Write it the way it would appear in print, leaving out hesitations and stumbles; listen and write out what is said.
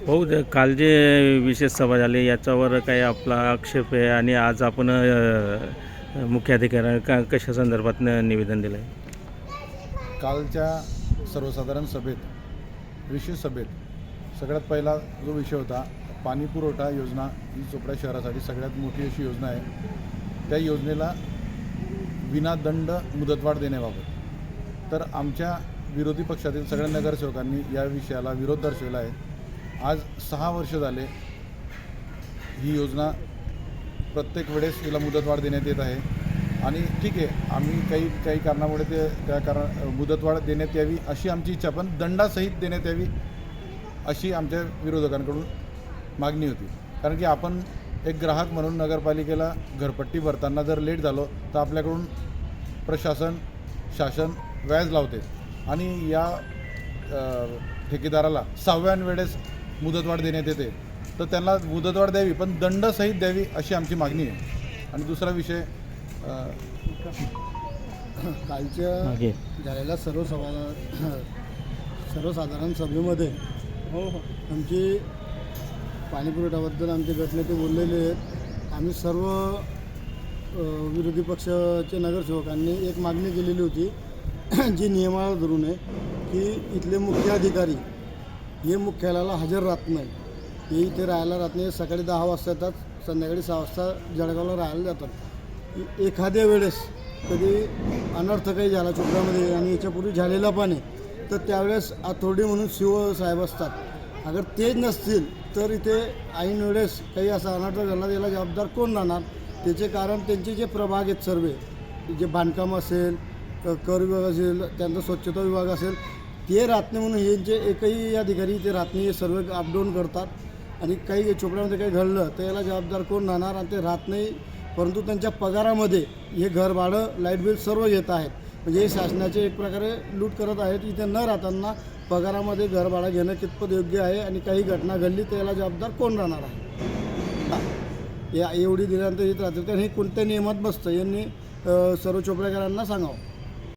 हो, काल जे विशेष सभा झाली याच्यावर काही आपला आक्षेप आहे आणि आज आपण मुख्याधिकारी कशा संदर्भात निवेदन दिलं आहे? कालच्या सर्वसाधारण सभेत विशेष सभेत सगळ्यात पहिला जो विषय होता पाणी पुरवठा योजना ही चोपडा शहरासाठी सगळ्यात मोठी अशी योजना आहे. त्या योजनेला विनादंड मुदतवाढ देण्याबाबत तर आमच्या विरोधी पक्षातील सगळ्या नगरसेवकांनी या विषयाला विरोध दर्शवला आहे. आज 6 वर्ष झाले ही योजना प्रत्येक वेळेस हिला मुदतवाढ देण्यात येत आहे आणि ठीक आहे, आम्ही काही कारणामुळे त्या मुदतवाढ देण्यात यावी अशी आमची इच्छा, पण दंडासहित देण्यात यावी अशी आमच्या विरोधकांकडून मागणी होती. कारण की आपण एक ग्राहक म्हणून नगरपालिकेला घरपट्टी भरताना जर लेट झालो तर आपल्याकडून शासन व्याज लावते आणि या ठेकेदाराला 6व्या वेळेस मुदतवाढ देण्यात येते, तर त्यांना मुदतवाढ द्यावी पण दंडसहित द्यावी अशी आमची मागणी आहे. आणि दुसरा विषय कालच्या झालेल्या सर्वसाधारण सभेमध्ये आमची पाणीपुरवठ्याबद्दल आमचे गटनेते बोललेले आहेत. आम्ही सर्व विरोधी पक्षाचे नगरसेवकांनी एक मागणी केलेली होती जी नियमाला धरून आहे की इथले मुख्य अधिकारी हे मुख्यालयाला हजर राहत नाही. हे इथे राहायला राहत नाही. सकाळी 10 वाजता येतात, संध्याकाळी 6 वाजता जळगावला राहायला जातात. एखाद्या वेळेस कधी अनर्थ काही झाला चोपड्यामध्ये आणि याच्यापूर्वी झालेला पण आहे तर त्यावेळेस अथॉरिटी म्हणून शिव साहेब असतात. अगर ते नसतील तर इथे ऐन वेळेस काही असा अनर्थ झाला याला जबाबदार कोण राहणार? त्याचे कारण त्यांचे जे प्रभाग आहेत सर्व, जे बांधकाम असेल, कर विभाग असेल, त्यांचा स्वच्छता विभाग असेल, ते राहत नाही म्हणून यांचे एकही अधिकारी ते राहत नाही. हे सर्व अपडाऊन करतात आणि काही चोपड्यामध्ये काही घडलं तर याला जबाबदार कोण राहणार? आणि ते राहत नाही. परंतु त्यांच्या पगारामध्ये हे घर भाडं, लाईट बिल सर्व घेत आहेत. म्हणजे हे शासनाचे एक प्रकारे लूट करत आहेत. इथे न राहताना पगारामध्ये घर भाडं घेणं कितपत योग्य आहे आणि काही घटना घडली तर याला जबाबदार कोण राहणार आहे? या एवढी दिल्यानंतर येत राहतील कारण हे कोणत्या नियमात बसतं यांनी सर्व चोपडेकरांना सांगावं.